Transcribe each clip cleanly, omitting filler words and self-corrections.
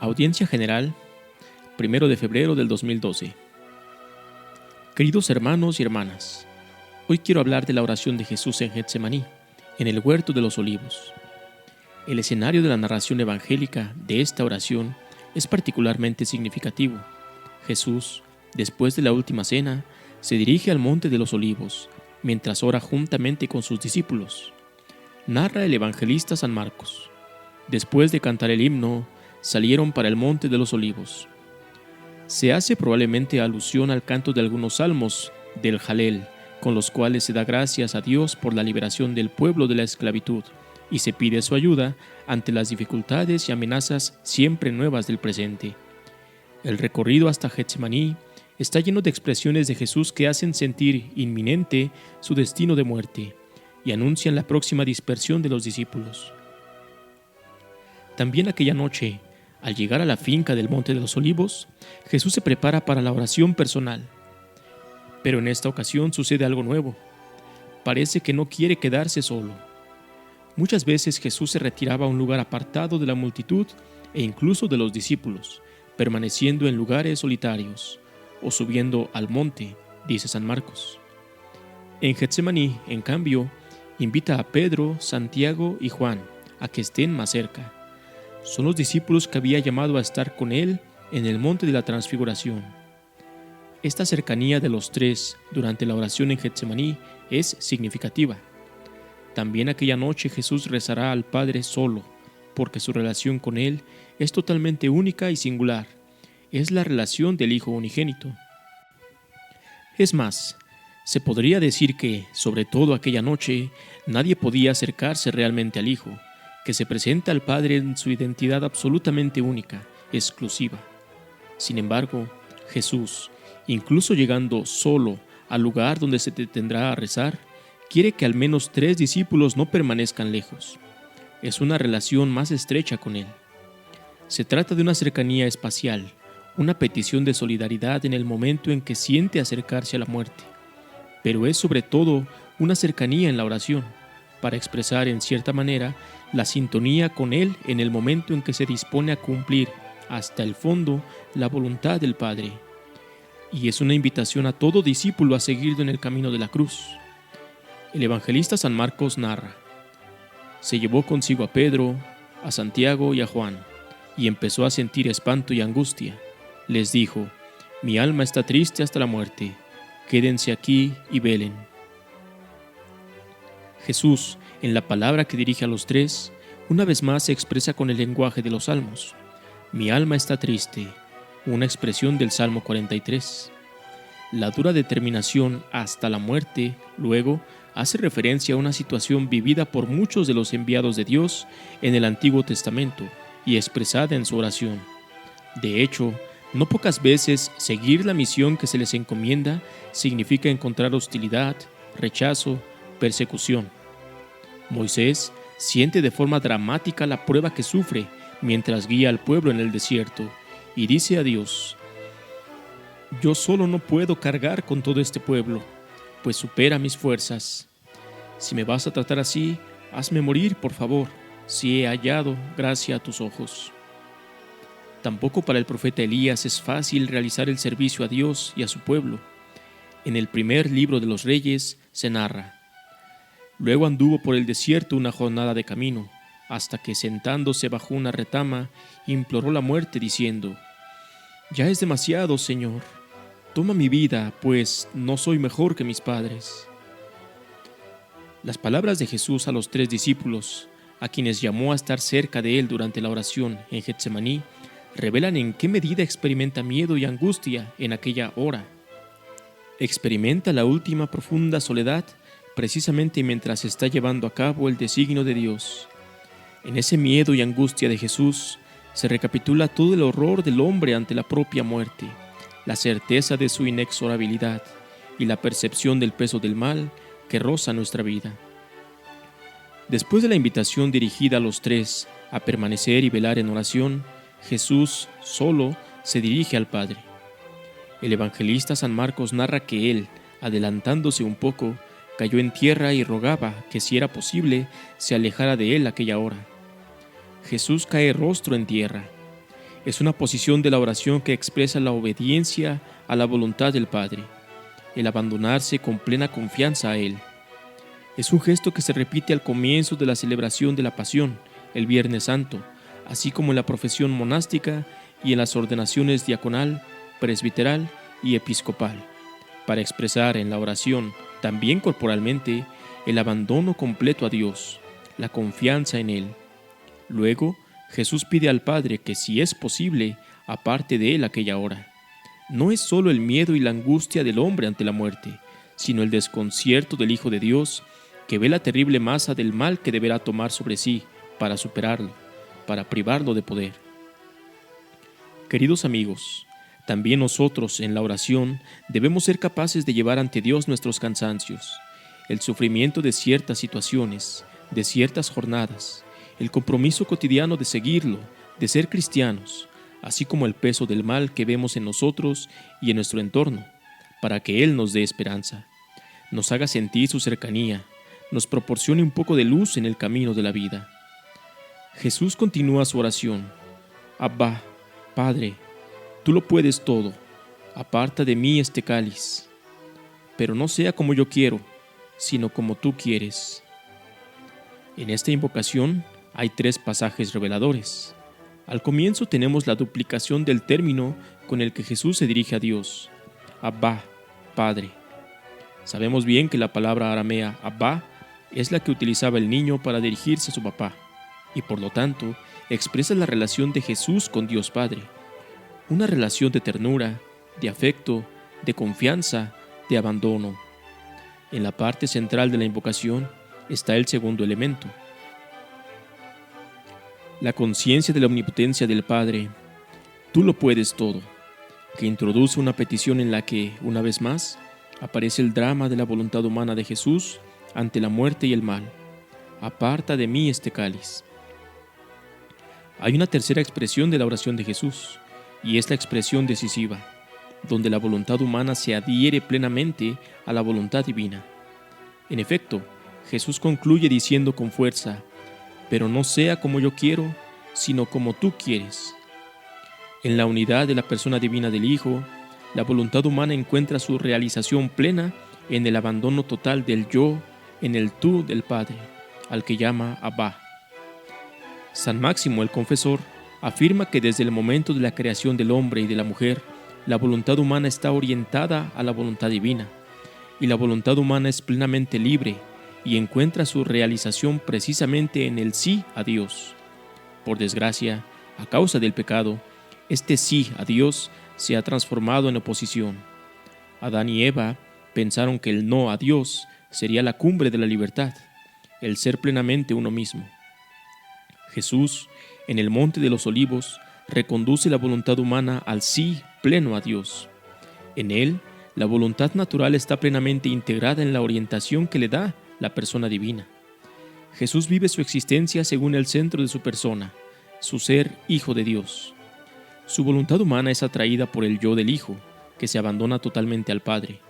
Audiencia General, 1 de febrero del 2012. Queridos hermanos y hermanas, hoy quiero hablar de la oración de Jesús en Getsemaní, en el Huerto de los Olivos. El escenario de la narración evangélica de esta oración es particularmente significativo. Jesús, después de la última cena, se dirige al Monte de los Olivos, mientras ora juntamente con sus discípulos. Narra el evangelista San Marcos. Después de cantar el himno, salieron para el Monte de los Olivos. Se hace probablemente alusión al canto de algunos salmos del Jalel, con los cuales se da gracias a Dios por la liberación del pueblo de la esclavitud, y se pide su ayuda ante las dificultades y amenazas siempre nuevas del presente. El recorrido hasta Getsemaní está lleno de expresiones de Jesús que hacen sentir inminente su destino de muerte y anuncian la próxima dispersión de los discípulos. También aquella noche, al llegar a la finca del Monte de los Olivos, Jesús se prepara para la oración personal. Pero en esta ocasión sucede algo nuevo. Parece que no quiere quedarse solo. Muchas veces Jesús se retiraba a un lugar apartado de la multitud e incluso de los discípulos, permaneciendo en lugares solitarios o subiendo al monte, dice San Marcos. En Getsemaní, en cambio, invita a Pedro, Santiago y Juan a que estén más cerca. Son los discípulos que había llamado a estar con él en el monte de la Transfiguración. Esta cercanía de los tres durante la oración en Getsemaní es significativa. También aquella noche Jesús rezará al Padre solo, porque su relación con él es totalmente única y singular. Es la relación del Hijo unigénito. Es más, se podría decir que, sobre todo aquella noche, nadie podía acercarse realmente al Hijo, que se presenta al Padre en su identidad absolutamente única, exclusiva. Sin embargo, Jesús, incluso llegando solo al lugar donde se detendrá a rezar, quiere que al menos 3 discípulos no permanezcan lejos. Es una relación más estrecha con Él. Se trata de una cercanía espacial, una petición de solidaridad en el momento en que siente acercarse a la muerte. Pero es sobre todo una cercanía en la oración, para expresar en cierta manera la sintonía con Él en el momento en que se dispone a cumplir hasta el fondo la voluntad del Padre. Y es una invitación a todo discípulo a seguirlo en el camino de la cruz. El evangelista San Marcos narra: se llevó consigo a Pedro, a Santiago y a Juan, y empezó a sentir espanto y angustia. Les dijo: mi alma está triste hasta la muerte, quédense aquí y velen. Jesús, en la palabra que dirige a los tres, una vez más se expresa con el lenguaje de los salmos. Mi alma está triste, una expresión del Salmo 43. La dura determinación hasta la muerte, luego, hace referencia a una situación vivida por muchos de los enviados de Dios en el Antiguo Testamento y expresada en su oración. De hecho, no pocas veces seguir la misión que se les encomienda significa encontrar hostilidad, rechazo, persecución. Moisés siente de forma dramática la prueba que sufre mientras guía al pueblo en el desierto y dice a Dios: yo solo no puedo cargar con todo este pueblo, pues supera mis fuerzas. Si me vas a tratar así, hazme morir, por favor, si he hallado gracia a tus ojos. Tampoco para el profeta Elías es fácil realizar el servicio a Dios y a su pueblo. En el primer libro de los Reyes se narra: luego anduvo por el desierto una jornada de camino, hasta que sentándose bajo una retama, imploró la muerte diciendo: ya es demasiado, Señor, toma mi vida, pues no soy mejor que mis padres. Las palabras de Jesús a los 3 discípulos, a quienes llamó a estar cerca de él durante la oración en Getsemaní, revelan en qué medida experimenta miedo y angustia en aquella hora. Experimenta la última profunda soledad precisamente mientras está llevando a cabo el designio de Dios. En ese miedo y angustia de Jesús se recapitula todo el horror del hombre ante la propia muerte, la certeza de su inexorabilidad y la percepción del peso del mal que roza nuestra vida. Después de la invitación dirigida a los 3 a permanecer y velar en oración, Jesús solo se dirige al Padre. El evangelista San Marcos narra que él, adelantándose un poco, cayó en tierra y rogaba que, si era posible, se alejara de él aquella hora. Jesús cae rostro en tierra. Es una posición de la oración que expresa la obediencia a la voluntad del Padre, el abandonarse con plena confianza a Él. Es un gesto que se repite al comienzo de la celebración de la Pasión, el Viernes Santo, así como en la profesión monástica y en las ordenaciones diaconal, presbiteral y episcopal, para expresar en la oración, también corporalmente, el abandono completo a Dios, la confianza en Él. Luego, Jesús pide al Padre que, si es posible, aparte de Él aquella hora. No es solo el miedo y la angustia del hombre ante la muerte, sino el desconcierto del Hijo de Dios, que ve la terrible masa del mal que deberá tomar sobre sí para superarlo, para privarlo de poder. Queridos amigos, también nosotros en la oración debemos ser capaces de llevar ante Dios nuestros cansancios, el sufrimiento de ciertas situaciones, de ciertas jornadas, el compromiso cotidiano de seguirlo, de ser cristianos, así como el peso del mal que vemos en nosotros y en nuestro entorno, para que Él nos dé esperanza, nos haga sentir su cercanía, nos proporcione un poco de luz en el camino de la vida. Jesús continúa su oración. Abba, Padre, tú lo puedes todo, aparta de mí este cáliz, pero no sea como yo quiero, sino como tú quieres. En esta invocación hay 3 pasajes reveladores. Al comienzo tenemos la duplicación del término con el que Jesús se dirige a Dios, Abba, Padre. Sabemos bien que la palabra aramea Abba es la que utilizaba el niño para dirigirse a su papá, y por lo tanto expresa la relación de Jesús con Dios Padre, una relación de ternura, de afecto, de confianza, de abandono. En la parte central de la invocación está el segundo elemento, la conciencia de la omnipotencia del Padre. Tú lo puedes todo, que introduce una petición en la que, una vez más, aparece el drama de la voluntad humana de Jesús ante la muerte y el mal. Aparta de mí este cáliz. Hay una tercera expresión de la oración de Jesús, y es la expresión decisiva, donde la voluntad humana se adhiere plenamente a la voluntad divina. En efecto, Jesús concluye diciendo con fuerza, pero no sea como yo quiero, sino como tú quieres. En la unidad de la persona divina del Hijo, la voluntad humana encuentra su realización plena en el abandono total del yo, en el tú del Padre, al que llama Abba. San Máximo el Confesor afirma que desde el momento de la creación del hombre y de la mujer, la voluntad humana está orientada a la voluntad divina, y la voluntad humana es plenamente libre y encuentra su realización precisamente en el sí a Dios. Por desgracia, a causa del pecado, este sí a Dios se ha transformado en oposición. Adán y Eva pensaron que el no a Dios sería la cumbre de la libertad, el ser plenamente uno mismo. Jesús, en el Monte de los Olivos, reconduce la voluntad humana al sí pleno a Dios. En él, la voluntad natural está plenamente integrada en la orientación que le da la persona divina. Jesús vive su existencia según el centro de su persona, su ser Hijo de Dios. Su voluntad humana es atraída por el yo del Hijo, que se abandona totalmente al Padre.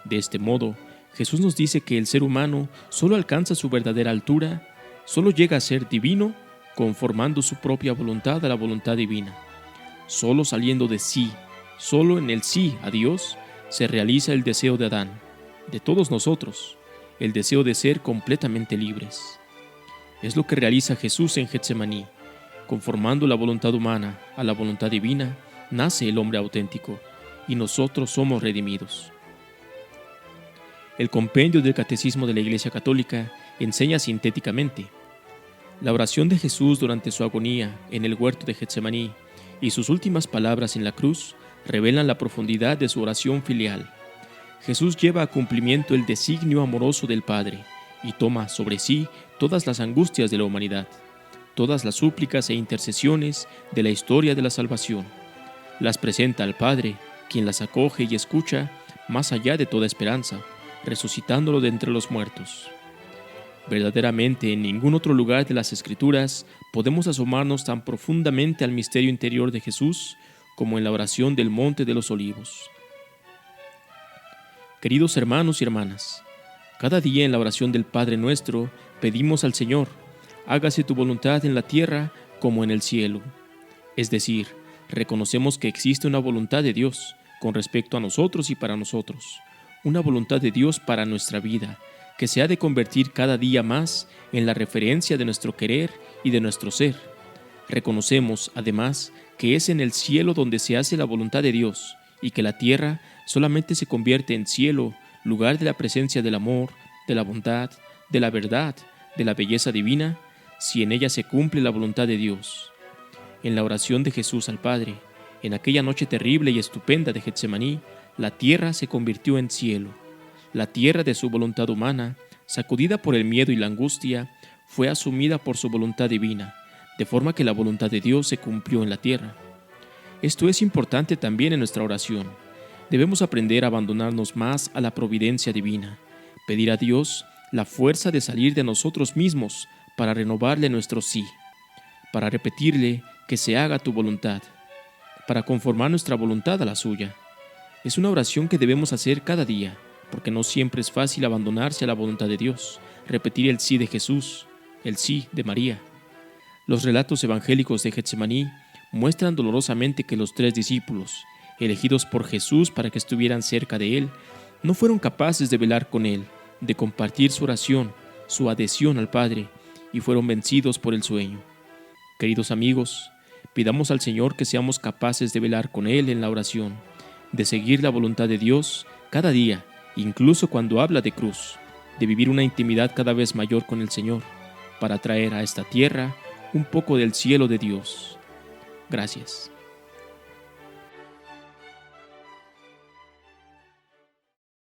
De este modo, Jesús nos dice que el ser humano solo alcanza su verdadera altura, solo llega a ser divino conformando su propia voluntad a la voluntad divina. Solo saliendo de sí, solo en el sí a Dios, se realiza el deseo de Adán, de todos nosotros, el deseo de ser completamente libres. Es lo que realiza Jesús en Getsemaní. Conformando la voluntad humana a la voluntad divina, nace el hombre auténtico, y nosotros somos redimidos. El compendio del Catecismo de la Iglesia Católica enseña sintéticamente: la oración de Jesús durante su agonía en el huerto de Getsemaní y sus últimas palabras en la cruz revelan la profundidad de su oración filial. Jesús lleva a cumplimiento el designio amoroso del Padre y toma sobre sí todas las angustias de la humanidad, todas las súplicas e intercesiones de la historia de la salvación. Las presenta al Padre, quien las acoge y escucha más allá de toda esperanza, resucitándolo de entre los muertos. Verdaderamente, en ningún otro lugar de las Escrituras podemos asomarnos tan profundamente al misterio interior de Jesús como en la oración del Monte de los Olivos. Queridos hermanos y hermanas, cada día en la oración del Padre Nuestro pedimos al Señor: hágase tu voluntad en la tierra como en el cielo. Es decir, Reconocemos que existe una voluntad de Dios con respecto a nosotros y para nosotros, una voluntad de Dios para nuestra vida, que se ha de convertir cada día más en la referencia de nuestro querer y de nuestro ser. Reconocemos, además, que es en el cielo donde se hace la voluntad de Dios y que la tierra solamente se convierte en cielo, lugar de la presencia del amor, de la bondad, de la verdad, de la belleza divina, si en ella se cumple la voluntad de Dios. En la oración de Jesús al Padre, en aquella noche terrible y estupenda de Getsemaní, la tierra se convirtió en cielo. La tierra de su voluntad humana, sacudida por el miedo y la angustia, fue asumida por su voluntad divina, de forma que la voluntad de Dios se cumplió en la tierra. Esto es importante también en nuestra oración. Debemos aprender a abandonarnos más a la providencia divina, pedir a Dios la fuerza de salir de nosotros mismos para renovarle nuestro sí, para repetirle que se haga tu voluntad, para conformar nuestra voluntad a la suya. Es una oración que debemos hacer cada día, porque no siempre es fácil abandonarse a la voluntad de Dios, repetir el sí de Jesús, el sí de María. Los relatos evangélicos de Getsemaní muestran dolorosamente que los 3 discípulos, elegidos por Jesús para que estuvieran cerca de Él, no fueron capaces de velar con Él, de compartir su oración, su adhesión al Padre, y fueron vencidos por el sueño. Queridos amigos, pidamos al Señor que seamos capaces de velar con Él en la oración, de seguir la voluntad de Dios cada día, incluso cuando habla de cruz, de vivir una intimidad cada vez mayor con el Señor, para traer a esta tierra un poco del cielo de Dios. Gracias.